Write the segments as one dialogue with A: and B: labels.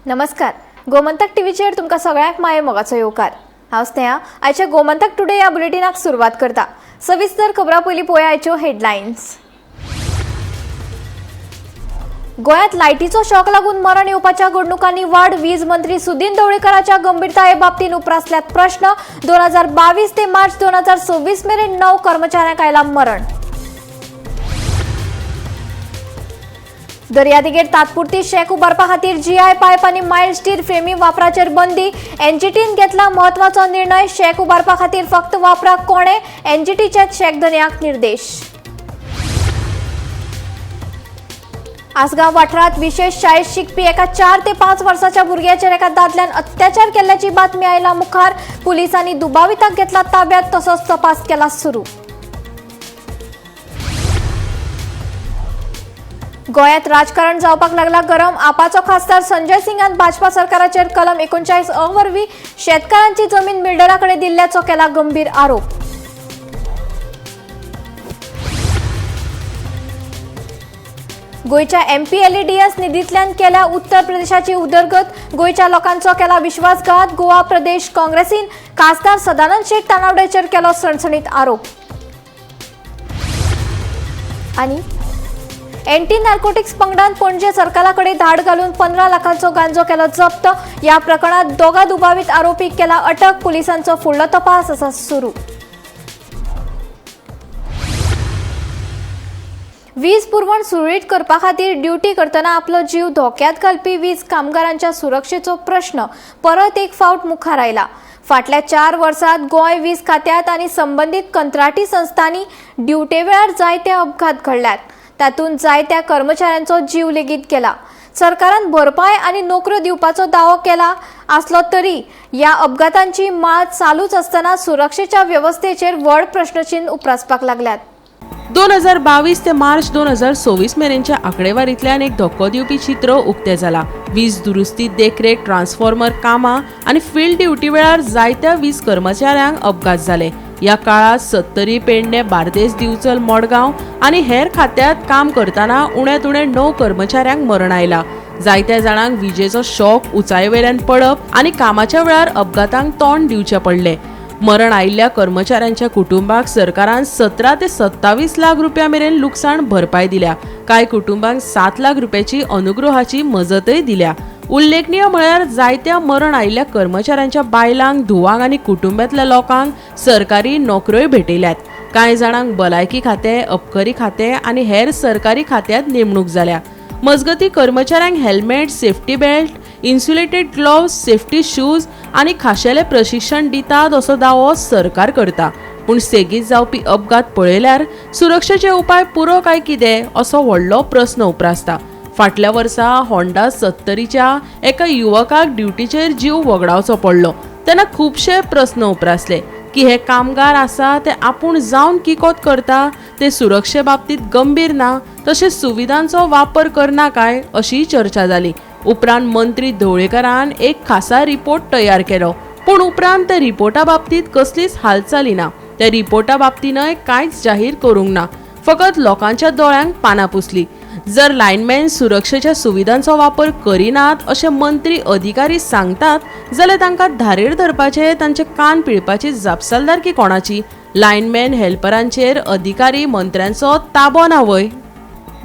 A: नमस्कार. गोमंतक टीव्हीचेर तुमकां सगळ्यांक माये मोगाचो येवकार. हांव स्नेहा. आयच्या गोमंतक टुडे ह्या बुलेटिनाक सुरवात करता. सविस्तर खबरां पयलीं पळोवया आयच्यो हेडलायन्स. गोंयांत लायटीचो शॉक लागून मरण येवपाच्या घडणुकांनी वाड. वीज मंत्री सुदीन ढवळीकराच्या गंभीरताये बाबतींत उप्रासल्यात प्रश्न. 2022 ते मार्च 2026 मेरेन 9 कर्मचाऱ्यांक आयलां मरण. दर्यादेगेर तात्पुरती शेक उबारपा खातीर जीआय पायप आनी मायल्ड स्टील फ्रेमी वापराचेर बंदी. एनजीटीन घेतला म्हत्वाचो निर्णय. शेक उबारपा खातीर फक्त वापराक कोणे. एनजीटीचेच शेक धन्याक निर्देश. आसगांव वाठारांत विशेष शाळेत शिकपी एका 4 ते 5 वर्साच्या भुरग्याचेर एका दादल्यान अत्याचार केल्ल्याची बातमी आयला मुखार. पुलिसांनी दुबाविताक घेतला ताब्यात तसोच तपास केला सुरू. गोंयांत राजकारण जावपाक लागला गरम. आपाचो खासदार संजय सिंगान भाजपा सरकाराचेर कलम 39 अ वरवीं शेतकारांची जमीन बिल्डराकडे दिल्ल्याचो केला गंभीर आरोप. गोयच्या एमपीएलईडीएस निधींतल्यान केल्या उत्तर प्रदेशाची उदरगत. गोयच्या लोकांचो केला विश्वासघात. गोवा प्रदेश काँग्रेसीन खासदार सदानंद शेट तानावडेचेर केलो सणसणीत आरोप. आनी एंटी नार्कोटिक्स पंगडान पणजे सर्कलाकडे धाड घालून 15 लाखांचो गांजो केलो जप्त. या प्रकरणात दोगा दुबावित आरोपीक केला अटक. पुलिसांचो फुडलो तपास आसा सुरू. वीज पुरवण सुरळीत करपा खातीर ड्युटी करतना आपलो जीव धोक्यात घालपी वीज कामगारांच्या सुरक्षेचो प्रश्न परत एक फावट मुखार आयला. फाटल्या 4 वर्सांत गोंय वीज खात्यांत आनी संबंधीत कंत्राटी संस्थांनी ड्युटे वेळार जायते अपघात घडल्यात. तातूंत जायत्या कर्मचाऱ्यांचो जीव लेगीत गेला. सरकारान भरपाय आनी नोकऱ्यो दिवपाचो दावो केला आसलो तरी ह्या अपघातांची माळ चालूच आसतना सुरक्षेच्या व्यवस्थेचेर व्हड प्रश्नचिन्ह उप्रासपाक लागल्यात.
B: 2022 ते मार्च 2026 मेरेनच्या आंकडेवारींतल्यान एक धक्को दिवपी चित्र उक्तें जालां. वीज दुरुस्ती, देखरेख, ट्रान्सफॉर्मर कामां आनी फील्ड ड्युटी वेळार जायत्या वीज कर्मचाऱ्यांक अपघात जाले. या काळात 70 पेडणे, बार्देस, दिवचल, मडगांव आनी हेर खात्यांत काम करतना उणेंत उणें 9 कर्मचाऱ्यांक मरण आयलां. जायत्या जाणांक विजेचो शॉक, उंचाये पडप आनी कामाच्या वेळार अपघातांक तोंड दिवचें पडलें. मरण आयिल्ल्या कर्मचाऱ्यांच्या कुटुंबाक सरकारान 17 ते 27 लाख रुपया मेरेन लुकसाण भरपाय दिल्या. कांय कुटुंबांक 7 लाख रुपयाची अनुग्रहाची मजतय दिल्या. उल्लेखनीय म्हळ्यार जायत्या मरण आयिल्ल्या कर्मचाऱ्यांच्या बायलांक, धुवांक आनी कुटुंबांतल्या लोकांक सरकारी नोकऱ्योय भेटयल्यात. कांय जाणांक भलायकी खातें, अबकारी खातें आनी हेर सरकारी खात्यांत नेमणूक जाल्या. मजगती कर्मचाऱ्यांक helmet, safety belt, insulated gloves, safety shoes आनी खाशेलें प्रशिक्षण दितात असो दावो सरकार करता. पूण सेगीत जावपी अपघात पळयल्यार सुरक्षेचे उपाय पुरो काय कितें असो व्हडलो प्रस्न उप्रासता. फाटल्या वर्सा होंडा 70च्या एका युवकाक ड्युटीचेर जीव वगडावचो पडलो. तेन्ना खुबशे प्रस्न उप्रासले की हे कामगार आसा ते आपूण जावन किकोत करता, ते सुरक्षे बाबतींत गंभीर ना, तशेंच सुविधांचो वापर करना काय अशी चर्चा जाली. उपरांत मंत्री ढवळीकरान एक खासा रिपोर्ट तयार केलो. पूण उपरांत त्या रिपोर्टा बाबतींत कसलीच हालचाली ना. त्या रिपोर्टा बाबतीनय कांयच जाहीर करूंक ना. फकत लोकांच्या दोळ्यांक पानां पुसली. जर लायनमॅन सुरक्षेच्या सुविधांचो वापर करिनात अशें मंत्री अधिकारी सांगतात जाल्यार तांकां धारेर धरपाचे, तांचे कान पिळपाची जापसालदारकी कोणाची? लायनमॅन हेल्परांचेर अधिकारी मंत्र्यांचो ताबो ना वय?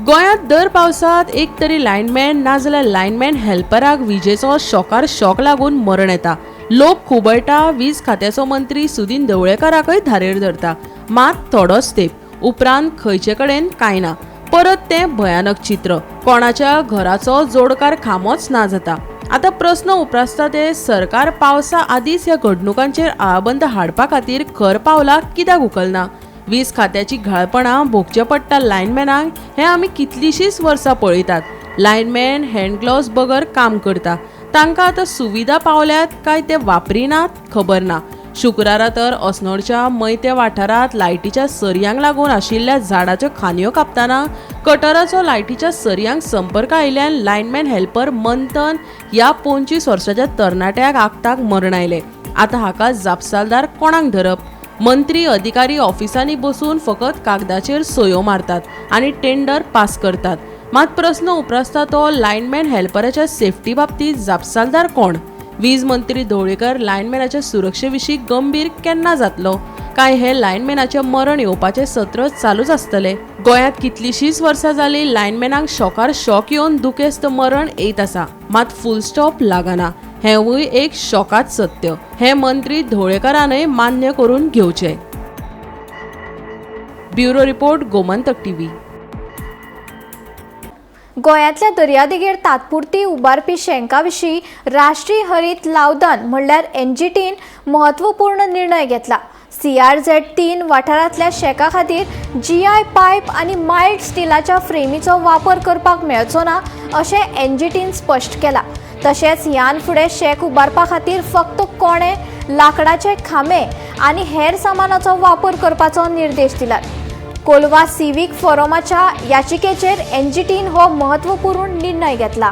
B: गोंयांत दर पावसात एक तरी लायनमॅन नाजाल्यार लायनमॅन हेल्पराक विजेचो शॉकार शॉक लागून मरण येता. लोक खुबळटा. वीज खात्याचो मंत्री सुदीन ढवळीकराकय धारेर धरता. मात थोडोच तेंप उपरांत खंयचे कडेन कांय ना. परत तें भयानक चित्र. कोणाच्या घराचो जोडकार खामोच ना जाता. आतां प्रस्न उप्रासता ते सरकार पावसा आदींच ह्या घडणुकांचेर आळाबंद हाडपा खातीर खर पावलां कित्याक उखलना? वीज खात्याची घाळपणां भोगचे पडटा लायनमॅनांक हें आमी कितलींशींच वर्सां पळयतात. लायनमॅन हँड ग्लोव्स बगर काम करता. तांकां आतां सुविधा पावल्यात काय ते वापरिनात खबर ना. शुक्रारा तर अस्नोडच्या मैते वाठारांत लायटीच्या सरयांक लागून आशिल्ल्या झाडाच्यो खांदयो कापतना कटराचो लायटीच्या सरयांक संपर्क आयिल्ल्यान लायनमॅन हेल्पर मंथन ह्या 25 वर्साच्या तरणाट्याक आगताक मरण आयलें. आतां हाका जापसालदार कोणाक धरप? मंत्री अधिकारी ऑफिसांनी बसून फकत कागदाचेर सयो मारतात आणि टेंडर पास करतात. मात प्रश्न उपरासता तो लायनमॅन हेल्पराच्या सेफ्टी बाबतीत जापसालदार कोण? वीज मंत्री धवळेकर लायनमॅनाच्या सुरक्षेविशीं गंभीर केन्ना जातलो? काय हे लायनमॅनाचे मरण येवपाचे सत्र चालूच आसतले? गोंयांत कितलीशींच वर्सां जाली लायनमॅनांक शॉकार शॉक येवन दुखेस्त मरण येत आसा, मात फुल स्टॉप लागना. हेवूय एक शॉकात सत्य. हे मंत्री धवळेकरानय मान्य करून घेवचे. Bureau report, Gomantak TV.
A: गोंयांतल्या दर्यादेगेर तात्पुरती उबारपी शेंका विशीं राष्ट्रीय हरीत लावदान म्हणल्यार एनजीटीन म्हत्वपूर्ण निर्णय घेतला. CRZ-3 वाठारांतल्या शेका खातीर GI पायप आनी मायल्ड स्टिलाच्या फ्रेमीचो वापर करपाक मेळचो ना अशें एनजीटीन स्पश्ट केला. तशेंच ह्यान फुडें शेक उबारपा खातीर फक्त कोणे, लाकडाचे खांबे आनी हेर सामानाचो वापर करपाचो निर्देश दिलात. कोलवा सिव्हिक फोरमाच्या याचिकेचेर एनजीटीन हो म्हत्वपूर्ण निर्णय घेतला.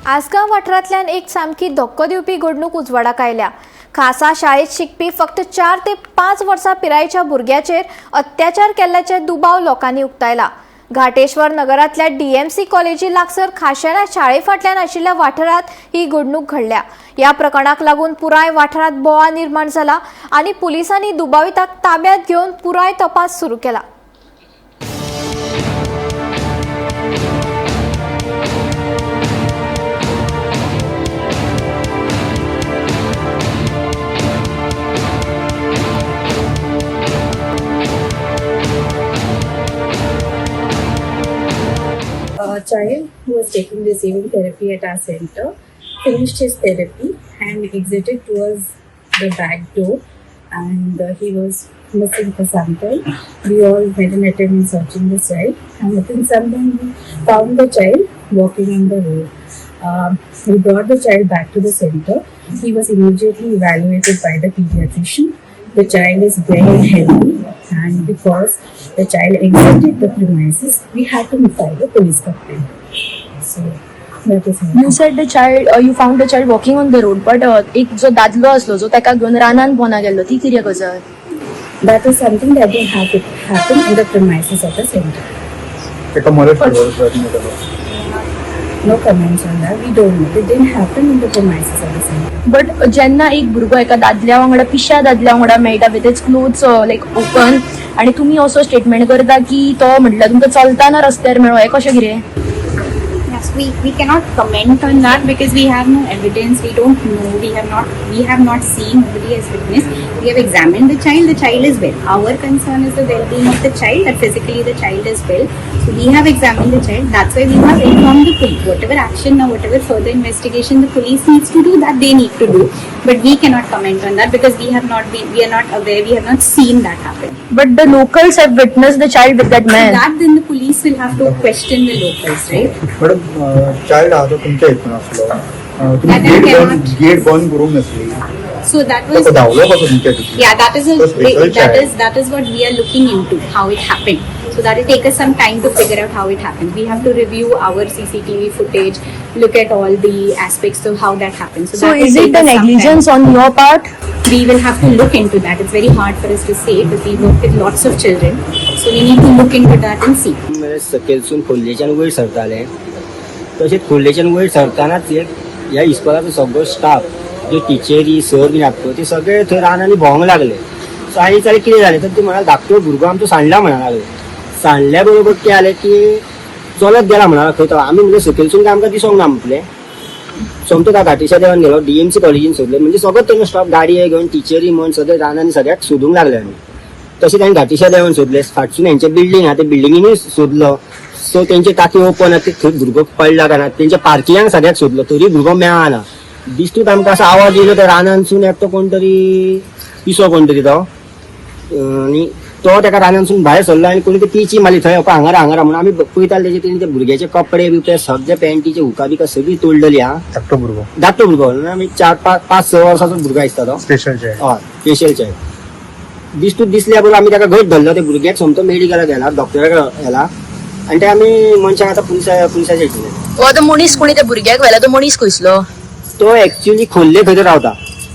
A: आसगांव वाठारांतल्यान एक सामकी धक्को दिवपी घडणूक उजवाडाक आयल्या. खासा शाळेत शिकपी फक्त 4 ते 5 वर्सां पिरायेच्या भुरग्याचेर अत्याचार केल्ल्याचे दुबाव लोकांनी उक्तायला. घाटेश्वर नगरांतल्या DMC कॉलेजी लागसर खाशेल्या शाळे फाटल्यान आशिल्ल्या वाठारांत ही घडणूक घडल्या. ह्या प्रकरणाक लागून पुराय वाठारांत बोवाळ निर्माण जाला आनी पुलिसांनी दुबाविताक ताब्यात घेवन पुराय तपास सुरू केला.
C: A child who was taking receiving therapy at our center finished his therapy and exited towards the back door, and he was missing for some time. We all made an attempt in searching the child, and within some time we found the child walking on the road. We brought the child back to the center. He was immediately evaluated by the pediatrician. The child is very healthy, and because the child exited the premises, we had to file a police complaint. So that is how.
D: You said the child, you found the child walking on the road, but एक जो दादलो असलो जो ताका घेवन रानान पोना गेल्लो ती कितें गजाल?
C: That is something that didn't happen in the premises of the center. No comments on that. We don't know. It didn't happen in the premises of the center.
D: But जेन्ना एक भुरगो एका दादल्या वांगडा पिश्या दादल्या वांगडा मेळटा with its clothes like open आनी तुमी असो स्टेटमेंट करता की तो म्हटल्यार तुमकां चलताना रस्त्यार मेळ्ळो, हें कशें कितें?
E: Yes, we cannot comment on that because we have no evidence. We don't know. We have not seen. Nobody has witnessed. We have examined the child. The child is well. Our concern is the well-being of the child. That physically the child is well. So we have examined the child. That's why we have informed the police. Whatever action or whatever further investigation the police needs to do, that they need to do. But we cannot comment on that because we are not aware. We have not seen that happen.
D: But the locals have witnessed the child with that
E: So
D: man.
E: that then the police will have to question the locals, right?
F: Madam child हा तो तुमच्या हितून आसलो, तुम्ही
E: That I cannot-
F: gate बंद करूंक नासली,
E: So that was.
F: तो धांवलो कसो तुमच्या हितून?
E: Yeah, that is
F: So special child.
E: that is what we are looking into, how it happened. So that will take us some time to figure out how it happened. We have to review our CCTV footage, look at all the aspects of how that happened.
D: So
E: that will
D: is
E: take
D: it a
E: us some
D: negligence on your part?
E: time. We will have to look into that. It's very hard for us to say because we work with lots of children. So we need to look into that and see.
G: सकयलसून खोल्लेच्यान वयर सरताले, तशेंच खोल्लेच्यान वयर सरतानाच ह्या इस्कॉलाचो सगळो staff, जे टिचरी sir बी आसता ते सगळे थंय रानांनी भोंवंक लागले. सो आनी जाल्यार कितें जालें तर ते म्हणाले धाकटो भुरगो आमचो सांडला म्हणा लागले. सांडल्या बरोबर कितें जालें की चलत गेला म्हणा खंय तो आमी म्हणजे सकयलसून काय आमकां दिसोंक ना म्हटलें. सोमतो त्या घाटेच्या देवान गेलो, DMC कॉलेजीन सोदले, म्हणजे सगळो थंय स्टाफ गाडये घेवन टिचरी म्हण सगळे रानांनी सगळ्याक सोदूंक लागले आमी. तशें तांणी घाटेच्या देवान सोदले, फाटसून हेंचे बिल्डींग आहा ते बिल्डिंगीनूय सोदलो. सो तेंचे टाकी ओपन आहा थंय भुरगो पडला काय ना, तेंच्या पार्किंगाक सगळ्याक सोदलो तरी भुरगो मेळना. दिसतूच आमकां असो आवाज येयलो त्या रानांसून एकटो कोण तरी पिसो कोण तरी तो, आनी तो ताका रानांसून भायर सरलो आनी कोणी पिची मारली थंय हांगारा म्हणून आमी पळयताले तेजे तेणी ते भुरग्याचे कपडे बिपडे सगळे पॅन्टीचे हुका बिका सगळी तोडलेली हा.
F: धाकटो भुरगो,
G: धाकटो भुरगो आमी 4-5-6 वर्साचो भुरगो दिसता तो.
F: Special child.
G: हय, स्पेशल चाइल्ड. दिसतूच दिसल्या बरोबर आम्ही त्याका घट धरलो, ते भुरग्याक सोमतो मेडिकलाक गेला, डॉक्टराक गेला आणि ते आम्ही मनशाक आता पुलिसाच्या इकडे.
D: हो तो मनीस कोणी त्या भुरग्याक व्हेला, तो मनीस खंयसलो?
G: तो ऍक्च्युअली खोल्ले खंय रावता,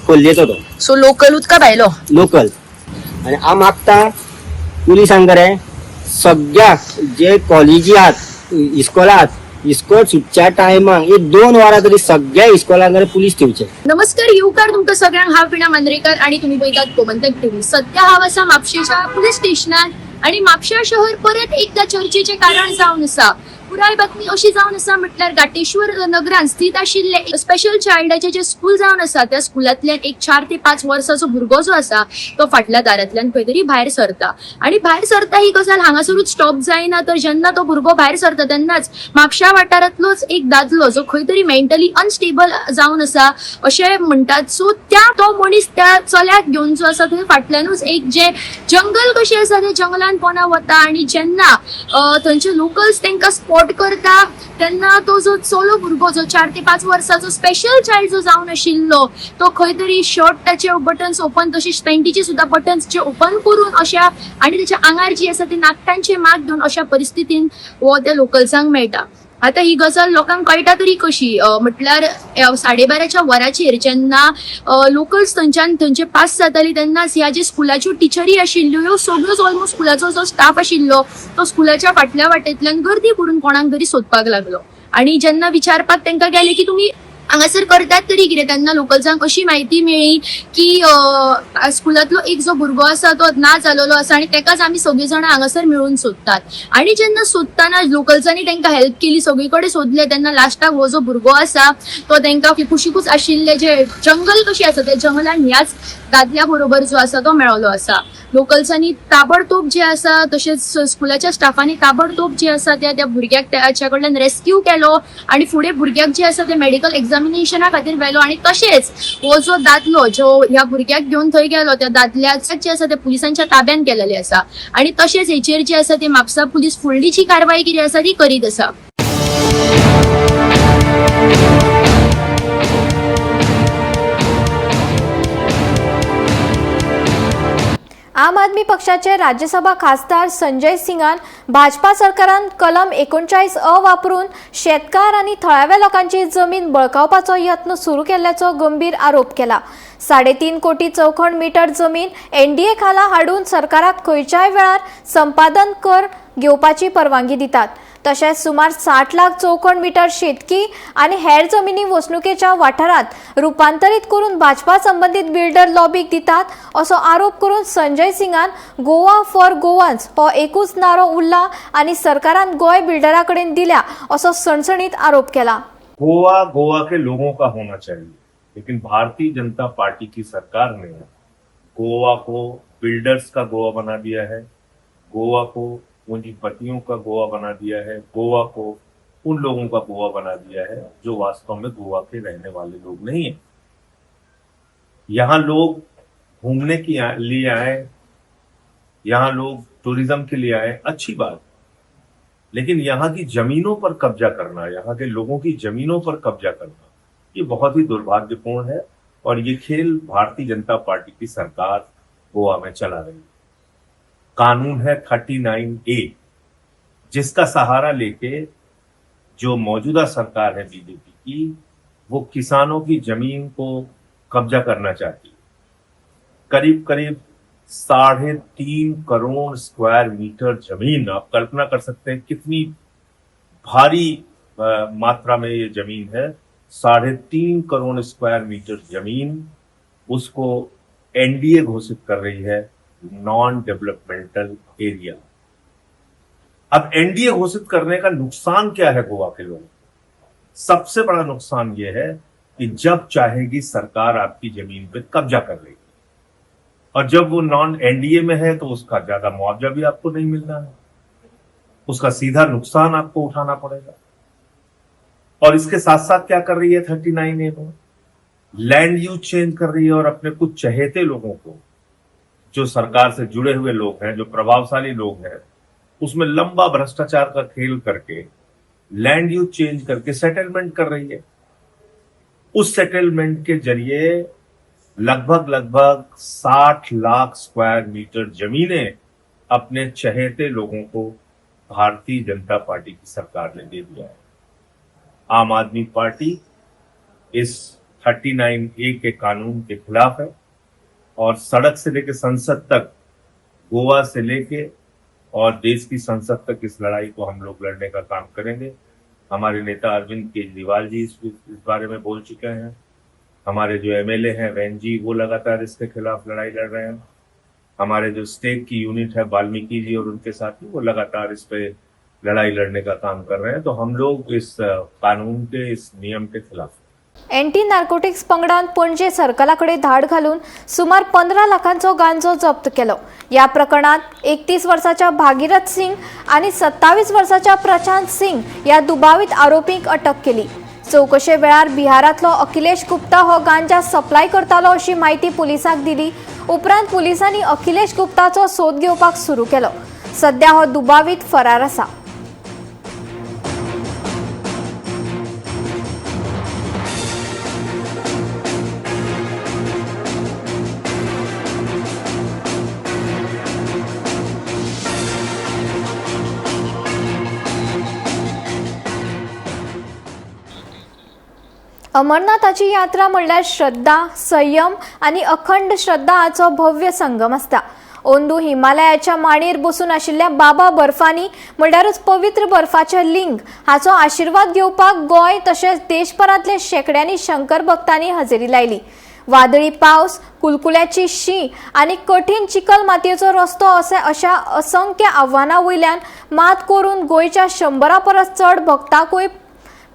G: खोल्लेचो तो
D: सो लोकलूच का भायलो?
G: लोकल. आणि हांव मागता पुलिसांकडे सगळ्या जे कॉलेजी आहात, इस्कॉलात, इस्कॉल सुटच्या टायमाक 1-2 वरां तरी सगळ्या इस्कॉलांकडे पुलीस ठेवचे.
D: नमस्कार, येवकार तुमकां सगळ्यांक. हांव विणा मांद्रेकर आणि तुम्ही पळयतात गोमंतक टीव्ही. सध्या हांव आसा म्हापशेच्या पुलीस स्टेशनार आणि म्हापशा शहर परत एकदा चर्चेचे कारण जावन आसा. पुराय बातमी अशी जावन आसा म्हटल्यार घाटेश्वर नगरात स्थित आशिल्ले स्पेशल चायल्डाचे जे स्कूल जावन आसा, त्या स्कुलांतल्यान एक 4 ते 5 वर्साचो भुरगो जो आसा तो फाटल्या दारांतल्यान खंय तरी भायर सरता. आणि भायर सरता ही गजाल हांगासरूच स्टॉप जायना, तर जेन्ना तो भुरगो भायर सरता तेन्नाच म्हापशा वाठारांतलोच एक दादलो जो खंय तरी मेंटली अनस्टेबल जावन आसा अशें म्हणटात. सो तो मनीस त्या चल्याक घेवन जो आसा थंय फाटल्यानूच एक जे जंगल कशें आसा ते जंगलान पोना वता आणि जेन्ना थंयचे लोकल्स तांकां स्पॉट करता तेन्ना तो जो चलो भुरगो जो 4 ते 5 वर्साचो स्पेशल चाइल्ड जो जावन आशिल्लो तो खंय तरी शर्टाचे बटन्स ओपन, तशेंच पॅन्टीचे सुद्धा बटन्स जे ओपन करून अशा आणि त्याच्या आंगार जी आसा ती नाकटांचे माग घेवन अशा परिस्थितीन हो त्या लोकल्सांक मेळटा. आता ही गजाल लोकांक कळटा तरी कशी म्हटल्यार 12:30च्या वराचेर जेन्ना लोकल्स थंयचे पास जाताली तेन्नाच ह्या जे स्कुलाच्यो टिचरी आशिल्ल्यो ह्यो सगळ्योच ऑलमोस्ट स्कुलाचो जो स्टाफ आशिल्लो तो स्कुलाच्या फाटल्या वाटेंतल्यान गर्दी करून कोणाक तरी सोदपाक लागलो. आणि जेन्ना विचारपाक तांकां गेले की तुमी हांगासर करतात तरी कितें, तेन्ना लोकल्सांक अशी म्हायती मेळ्ळी की स्कुलांतलो एक जो भुरगो आसा तो ना जालोलो आसा आणि तेकाच आमी सगळीं जाणां हांगासर मेळून सोदतात. आणि जेन्ना सोदताना लोकल्सांनी तांकां हेल्प केली, सगळी कडेन सोदले, तेन्ना लास्टाक हो जो भुरगो आसा तो तांकां कुशीकूच आशिल्ले जे जंगल कशी आसा त्या जंगलान ह्याच दादल्या बरोबर जो आसा तो मेळलो आसा. लोकल्सांनी ताबडतोब जे आसा तशेंच स्कुलाच्या स्टाफांनी ताबडतोब जे आसा त्या भुरग्याक त्याच्या कडल्यान रेस्क्यू केलो आणि फुडें भुरग्याक जे आसा ते मेडिकल एक्झामिनेशना खातीर व्हेलो. आणि तशेंच हो जो दादलो जो ह्या भुरग्याक घेवन थंय गेलो त्या दादल्याक जे आसा ते पुलिसांच्या ताब्यान केलेले आसा. आणि तशेंच हेचेर जे आसा ते म्हापसा पुलीस फुडलीची कारवाई कितें आसा ती करीत आसा.
A: आम आदमी पक्षाचे राज्यसभा खासदार संजय सिंगान भाजपा सरकारान कलम 39A वापरून शेतकार आणि थळाव्या लोकांची जमीन बळकावपाचो यत्न सुरू केल्ल्याचो गंभीर आरोप केला. 3.5 कोटी चौखण मीटर जमीन एनडीए खाला हाडून सरकाराक खंयच्याय वेळार संपादन कर घेवपाची परवानगी दितात. तशेंच सुमार 60 लाख चौखण मीटर शेतकी आणि हेर जमिनी वसणुकेच्या वाठारात रूपांतरीत करून भाजपा संबंधित बिल्डर लॉबीक दितात असो आरोप करून संजय सिंगान गोवा फॉर गोवान्स हो एकूच नारो उरला आणि सरकारान गोय बिल्डरा कडेन दिल्या असो सणसणीत आरोप केला.
H: गोवा के लोगों का होना चाहिए, लेकिन भारतीय जनता पार्टी की सरकार ने गोवा को बिल्डर्स का गोवा बना दिया है, गोवा को पूंजीपतियों का गोवा बना दिया है, गोवा को उन लोगों का गोवा बना दिया है जो वास्तव में गोवा के रहने वाले लोग नहीं है. यहाँ लोग घूमने के लिए आए, यहाँ लोग टूरिज्म के लिए आए, अच्छी बात, लेकिन यहाँ की जमीनों पर कब्जा करना, यहाँ के लोगों की जमीनों पर कब्जा करना, ये बहुत ही दुर्भाग्यपूर्ण है. और ये खेल भारतीय जनता पार्टी की सरकार गोवा में चला रही है. कानून है 39A, जिसका सहारा लेके जो मौजूदा सरकार है बीजेपी की, वो किसानों की जमीन को कब्जा करना चाहती है. करीब करीब 3.5 करोड़ स्क्वायर मीटर जमीन, आप कल्पना कर सकते हैं कितनी भारी मात्रा में ये जमीन है. 3.5 करोड़ स्क्वायर मीटर जमीन, उसको एनडीए घोषित कर रही है नॉन डेवलपमेंटल एरिया. अब एनडीए घोषित करने का नुकसान क्या है गोवा के लोगों को? सबसे बड़ा नुकसान यह है कि जब चाहेगी सरकार आपकी जमीन पे कब्जा कर लेगी, और जब वो नॉन एनडीए में है तो उसका ज्यादा मुआवजा भी आपको नहीं मिलना है, उसका सीधा नुकसान आपको उठाना पड़ेगा. और इसके साथ साथ क्या कर रही है 39A को? लैंड यूज चेंज कर रही है और अपने कुछ चहेते लोगों को, जो सरकार से जुड़े हुए लोग हैं, जो प्रभावशाली लोग हैं, उसमें लंबा भ्रष्टाचार का खेल करके लैंड यूज चेंज करके सेटलमेंट कर रही है. उस सेटलमेंट के जरिए लगभग 60 लाख स्क्वायर मीटर जमीनें अपने चहेते लोगों को भारतीय जनता पार्टी की सरकार ने दे दिया है। आम आदमी पार्टी इस 39A के कानून के खिलाफ है और सड़क से लेकर संसद तक, गोवा से लेके और देश की संसद तक इस लड़ाई को हम लोग लड़ने का काम करेंगे। हमारे नेता अरविंद केजरीवाल जी इस बारे में बोल चुके हैं। हमारे जो MLA हैं वैन जी, वो लगातार इसके खिलाफ लड़ाई लड़ रहे हैं। हमारे जो स्टेट की यूनिट है वाल्मीकि जी और उनके साथी, वो लगातार इस पे लड़ाई लड़ने का काम कर रहे हैं। तो हम लोग इस कानून के, इस नियम के खिलाफ।
A: एंटी नार्कोटिक्स पंगडान पणजे सर्कलाकडे धाड घालून सुमार 15 लाखांचो गांजो जप्त केलो। या प्रकरणात 31 वर्षाच्या भागीरथ सिंग आणि 27 वर्षाच्या प्रशांत सिंग या दुबावित आरोपींक अटक केली। चौकशे वेळार बिहारातलो अखिलेश गुप्ता हो गांजा सप्लाय करतालो अशी माहिती पोलिसांक दिली। उपरांत पोलिसांनी अखिलेश गुप्ताचो सोद घेवपाक सुरू केलो। सध्या हो दुबावित फरार आसा। अमरनाथाची यात्रा म्हणल्यार श्रद्धा, संयम आणि अखंड श्रद्धा हाचो भव्य संगम आसता। ओंदू हिमालयाच्या मांडीर बसून आशिल्ल्या बाबा बर्फानी म्हणल्यारच पवित्र बर्फाचे लिंग हाचो आशीर्वाद घेवपाक गोंय तशेंच देशभरांतले शेकड्यांनी शंकर भक्तांनी हजेरी लायली। वादळी पावस, कुलकुल्याची शीं आणि कठीण चिकल मातयेचो रस्तो अशा असंख्य आव्हानां वयल्यान मात करून गोंयच्या 100 परस चड भक्तांकूय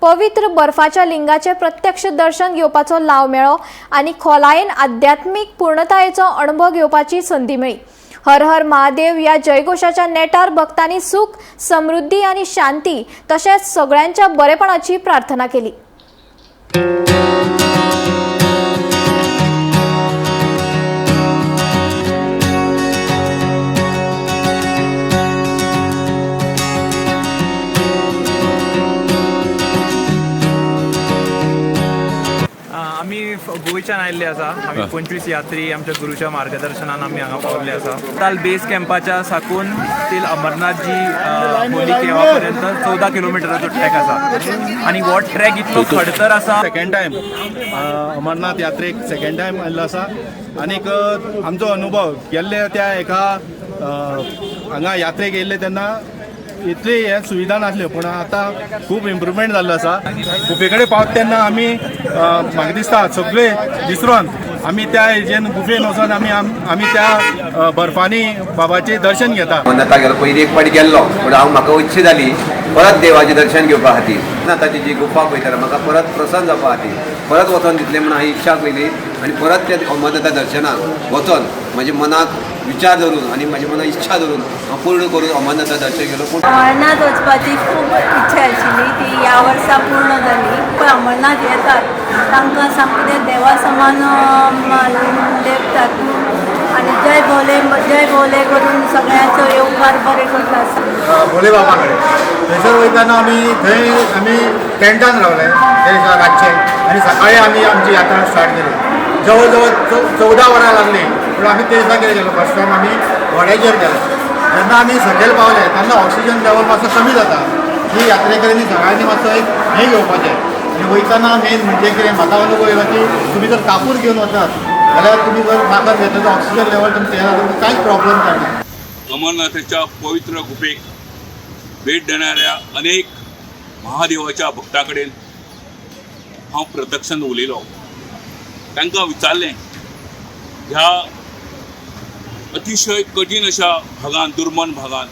A: पवित्र बर्फाच्या लिंगाचे प्रत्यक्ष दर्शन घेवपाचो लाव मेळ्ळो आणि खोलायेन आध्यात्मिक पूर्णतायेचो अणभव घेवपाची संधी मेळ्ळी। हर हर महादेव या जयघोषाच्या नेटार भक्तांनी सुख, समृद्धी आणि शांती तशेंच सगळ्यांच्या बरेपणाची प्रार्थना केली।
I: आम्ही गोंयच्यान आयिल्ले आसा। आमी 25 यात्री आमच्या गुरूच्या मार्गदर्शनान आमी हांगा पावल्ले आसा। ताल बेस कॅम्पाच्या साकून तील अमरनाथजी होली केवा पर्यंत 14 किलोमिटराचो ट्रॅक आसा आणि हो ट्रॅक इतलो खडतर आसा।
F: सेकंड टाइम अमरनाथ यात्रेक सेकंड टाइम आयिल्लो आसा। आनीक आमचो अनुभव गेल्ले त्या एका हांगा यात्रेक येयल्ले तेन्ना इतली हे सुविधा नासल्यो, पूण आतां खूब इम्प्रुवमेंट जाल्लो आसा। गुफे कडेन पावता तेन्ना आमी म्हाका दिसता सगळे विसरून आमी त्या हेजेन गुफेन वचून आमी त्या बर्फांनी बाबाचें दर्शन घेता।
J: अमरनाथा गेलो पयलीं एक फावटी गेल्लो, पूण म्हाका इच्छा जाली परत देवाचें दर्शन घेवपा खातीर। अमरनाथाची जी गुफा पळयताना म्हाका परत प्रसन्न जावपा खातीर परत वचोन दितलें म्हणून हांवें इच्छा केली आणि परत त्या अमरनाथा दर्शनाक वचोन म्हज्या मनाक विचार धरून आणि माझ्या मनात इच्छा धरून हांव पूर्ण करून अमरनाथा दर्शन गेलो। पूण
K: अमरनाथ वचपाची खूब इच्छा आशिल्ली, ती ह्या वर्सा पूर्ण जाली। पण अमरनाथ येतात तांकां सामकें देवा समान देवतात आणि जय भोले करून सगळ्यांचो येवकार बरें करता।
F: भोले बाबा कडेन थंयसर वयताना आमी टेंटान रावले ते रातचे आणि सकाळी आमी आमची यात्रा स्टार्ट केली। जवळ जवळ 14 वरां लागली, पूण आमी ते दिसा कितें केलें, फर्स्ट टायम आमी घोड्याचेर गेले। जेन्ना आमी सकयल पावले तेन्ना ऑक्सिजन लेवल मातसो कमी जाता। ही यात्रेकरांनी सगळ्यांनी मातसो एक हें घेवपाचें आनी वयताना मेन म्हणजे कितें म्हाका अनुभव येयलो की तुमी जर कापूर घेवन वतात जाल्यार तुमी जर म्हाका घेतलो ऑक्सिजन लेवल तुमचें तुमकां कांयच प्रॉब्लेम जायना।
L: अमरनाथाच्या पवित्र गुफेक भेट देणाऱ्या अनेक महादेवाच्या भक्तां कडेन हांव प्रत्यक्षान उलयलो। तांकां विचारलें ह्या अतिशय कठीण अशा भागांत, दुर्मन भागांत,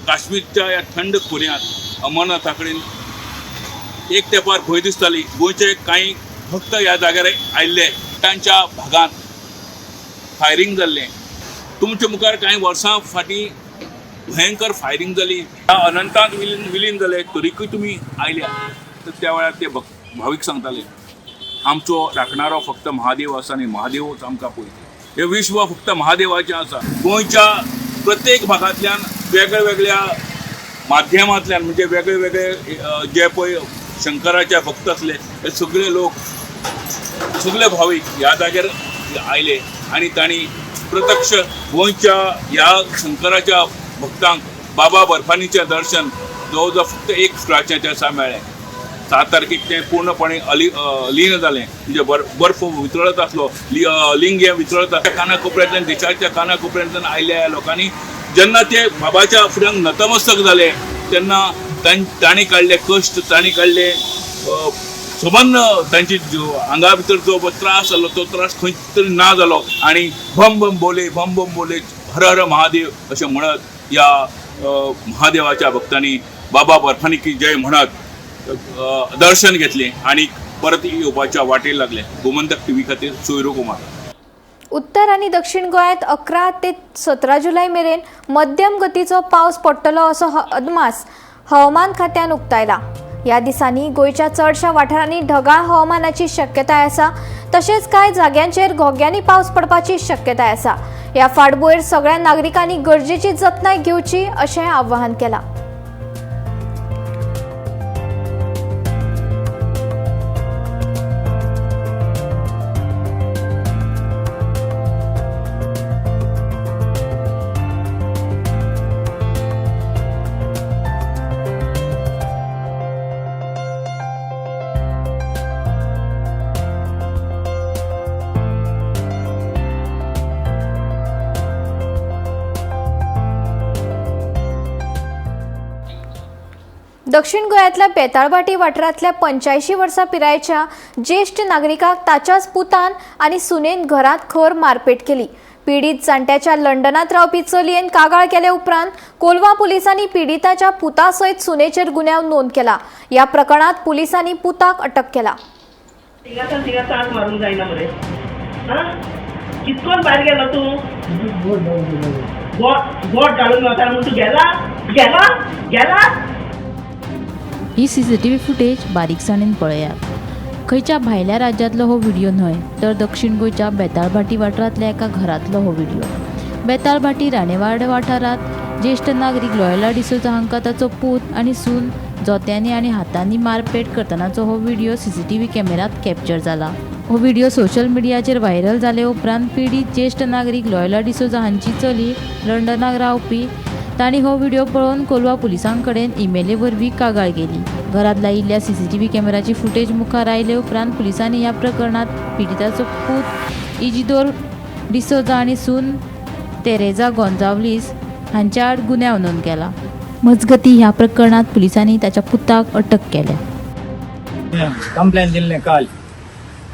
L: काश्मीरच्या ह्या थंड खोऱ्यांत अमरनाथा कडेन एक तेंपार भंय दिसताली। गोंयचे कांय भक्त ह्या जाग्यार आयिल्ले, तांच्या भागांत फायरिंग जाल्लें। तुमच्या मुखार कांय वर्सां फाटीं भयंकर फायरिंग जाली, अनंतांत विलीन जाले, तरीकय तुमी आयल्या। तर त्या वेळार ते भावीक सांगताले आमचो राखणारो फक्त महादेव आसा आनी महादेवच आमकां पळयता। हे विश्व फक्त महादेवाचें आसा। गोंयच्या प्रत्येक भागांतल्यान वेगळ्या माध्यमांतल्यान म्हणजे वेगळे जे पळय शंकराचे भक्त आसले हे सगळे लोक, सगळे भावीक ह्या जाग्यार आयले आणि तांणी प्रत्यक्ष गोंयच्या ह्या शंकराच्या भक्तांक बाबा बर्फानीचें दर्शन जवळ जवळ फक्त एक स्क्राचाच्या दिसा मेळ्ळें. 7 तारखेक तें पूर्णपणे लीन जालें. म्हणजे बर्फ वितळत आसलो, लिंग हें वितळत आसलें. कानाकोपऱ्यांतल्यान देशाच्या कानाकोपऱ्यांतल्यान आयल्या लोकांनी जेन्ना ते बाबाच्या फुड्यान नतमस्तक जाले तेन्ना तांणी काडले कश्ट, तांणी काडले सबंद तांची आंगा भितर जो त्रास जालो तो त्रास खंय तरी ना जालो आणि भम भम बोले हर हर महादेव अशें म्हणत ह्या महादेवाच्या भक्तांनी बाबा बर्फानी की जय म्हणत दर्शन घेतलें आणि परत येवपाच्या वाटेर लागले. गोमंतक टीव्ही खातीर सोयरू कुमार.
A: उत्तर आणि दक्षिण गोंयांत 11 ते 17 जुलय मेरेन मध्यम गतीचो पावस पडटलो असो अदमास हवामान खात्यान उक्तायला. या दिसांनी गोंयच्या चडशा वाठारांनी ढगाळ हवामानाची शक्यताय आसा. तशेंच कांय जाग्यांचेर घोग्यांनी पावस पडपाची शक्यताय आसा. ह्या फाटभुंयेर सगळ्या नागरिकांनी गरजेची जतनाय घेवची अशें आवाहन केलां. दक्षिण गोंयांतल्या बेताळबाटी वाठारांतल्या 85 वर्सां पिरायेच्या ज्येष्ठ नागरिकाक ताच्याच पुतान आनी सुनेन घरांत खर मारपेट केली. पीडित जाणट्याच्या लंडनात रावपी चलयेन कागाळ केले उपरांत कोलवा पुलिसांनी पीडिताच्या पुता सयत सुनेचेर गुन्यांव नोंद केला. ह्या प्रकरणात पुलिसांनी पुताक अटक केला.
M: मारूंक जायना मरे कितकोन भायर गेलो तूं गोट घालून वता म्हूण तूं गेला गेला गेला.
N: ही CCTV फुटेज बारीकसाणेन पळयात. खंयच्या भायल्या राज्यांतलो हो व्हिडिओ न्हय तर दक्षिण गोंयच्या बेताळबाटी वाठारांतल्या एका घरांतलो हो व्हिडिओ. बेताळबाटी राणेवाड वाठारांत ज्येश्ठ नागरीक लोयला डिसोजा हांकां ताचो पूत आनी सून जोत्यांनी आनी हातांनी मारपेट करतनाचो हो व्हिडिओ CCTV कॅमेरात कॅप्चर जाला. हो व्हिडिओ सोशल मिडियाचेर व्हायरल जाले उपरांत पीडित ज्येश्ठ नागरीक लोयला डिसोजा हांची चली लंडनाक रावपी तांणी हो व्हिडिओ पळोवन कोलवा पुलिसां कडेन ईमेले वरवीं कागाळ केली. घरांत लायिल्ल्या CCTV कॅमेराची फुटेज मुखार आयले उपरांत पुलिसांनी ह्या प्रकरणात पीडिताचो पूत इजिदोर डिसोजा आनी सून तेरेजा गोंजावलीस हांच्या आड गुन्यांव नोंद केला. मजगतीं ह्या प्रकरणात पुलिसांनी ताच्या पुताक अटक केल्या.
O: कंप्लेन दिल्लें काल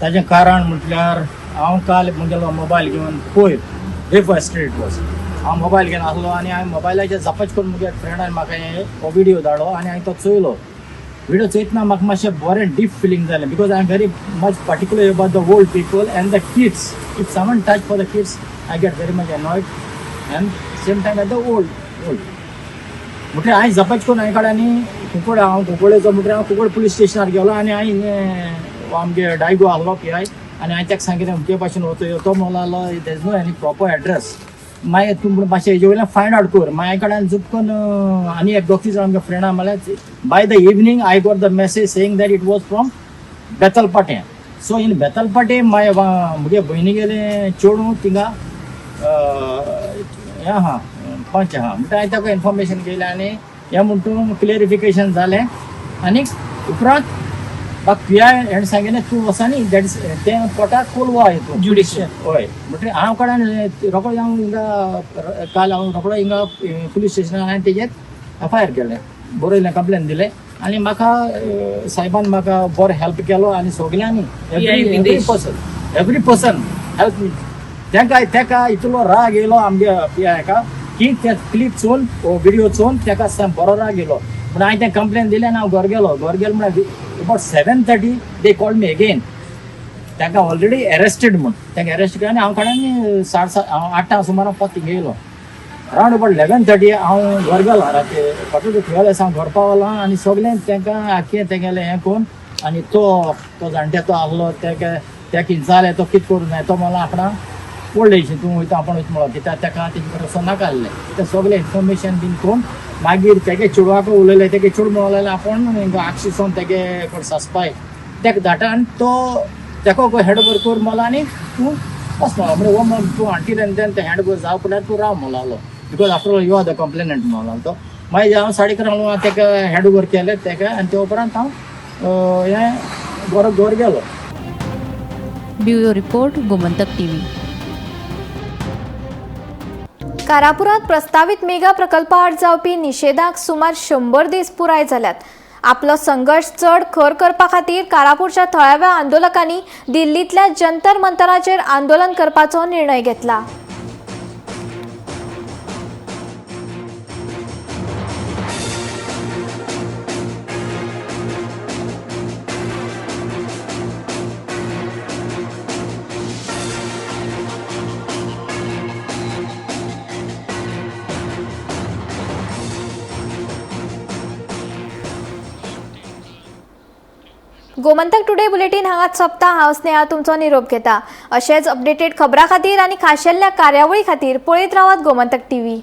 O: ताजें कारण म्हटल्यार हांव काल म्हगेलो मोबायल घेवन पयर रिफर स्ट्रीट वच हांव मोबायल घेवन आसलो आनी हांवें मोबायलाचेर झपच करून म्हज्या फ्रेंडान म्हाका हो व्हिडिओ धाडलो आनी हांवें तो चोयलो. व्हिडिओ चोयतना म्हाका मातशें बरें डीप फिलींग जालें because I am very much particular about the old people end the kids. If someone touch for the kids I get very much annoyed end same time at the old म्हटल्यार हांवें झपच करून हांवे कडेन हांव कुंकळेचो म्हटल्यार हांव कुंकळ police स्टेशनार गेलो आनी हांवें आमगे डायगो आहलो पी आय आनी हांवें ताका सांगितलें अमके भाशेन वचो तो म्हणलो there is no any proper address. मागीर तूं मातशें हेजे वयल्यान फायंड आउट कर. मागीर कडेन झुकून आनी एक दोग तीन जाण आमगे फ्रेंडा म्हळ्यार by the evening I got the message saying that it was from बेतलपाटें. सो इन बेतलपाटें मागीर म्हगे भयणी गेले चेडूं थिंगा हें आहा पंच आहा म्हणटा हांवें ताका इन्फॉर्मेशन केलें आनी हें म्हणटून क्लियरिफिकेशन जालें आनी उपरांत म्हाका PI हेणें सांगिल्लें तूं वचानी दॅट इज तें पोटाक कोलवा हितून ज्युडिशियल हय म्हणटकीर हांव कडेन रोखडो हांव हिंगा काल हांव रोखडो हिंगा पुलीस स्टेशनार हांवें तेजेर FIR केलें बरयलें कंप्लेन दिलें आनी म्हाका सायबान म्हाका बरो हेल्प केलो आनी सगल्यांनी एवरी पर्सन हेल्प मी. तेका इतलो राग येयलो आमगे PI की ते क्लिप चोवन व्हिडिओ चोवन तेका बरो राग येयलो. म्हणून हांवें तें कंप्लेन दिलें आनी हांव घर गेलो म्हळ्यार about 7:30 they called me again. ताका ऑलरेडी एरेस्टेड म्हूण ताका एरेस्ट केलें आनी हांव कडेन 8 सुमाराक परत थिंगा येयलो. अरावंड अबाउट 11:30 हांव घर गेलो राती फाटून थंय हांव घर पावलो आनी सगळें तांकां आख्खें तेगेलें हें करून आनी तो जाणटे तो आहलो ताका विचारलें तो कितें करूं जाय. तो म्हणलो आपणा ओल्ड एज तूं वयता आपण वयता म्हणलो कित्याक ताका तेजे कडेन वचून नाका आहलें. तें सगळें इन्फॉर्मेशन बीन करून मागीर तेगे चेडवाक उलयलें. तेगे चेडूं म्हणलें आपण आक्षिसून तेगे सांसपाय ताका धाडटा आनी तो ताका हेड ओवर कर म्हणलो आनी तूं वचना म्हणजे हो तूं हांटील एंड देन ते हँड ओवर जावं पडल्यार तूं राव म्हणून लागलो because after all you are the complainant म्हणून लागलो तो मागीर हांव 11:30 ताका हँड ओवर केलें ताका आनी ते उपरांत हांव हें बरो घर गेलो.
N: Bureau report Gomantak TV.
A: कारापुरात प्रस्तावित मेगा प्रकल्प आड जावपी निषेधाक सुमार 100 दीस पुराय जाल्यात. आपलो संघर्ष चड खर करपा खातीर कारापूरच्या थळाव्या आंदोलकांनी दिल्लीतल्या जंतर मंतराचेर आंदोलन करपाचो निर्णय घेतला. गोमंतक टुडे बुलेटिन हांगाच सोंपता. हांव स्नेहा तुमचो निरोप घेता. अशेच अपडेटेड खबरां खातीर आनी खाशेल्ल्या कार्यावळी खातीर पळयत रावात गोमंतक टीव्ही.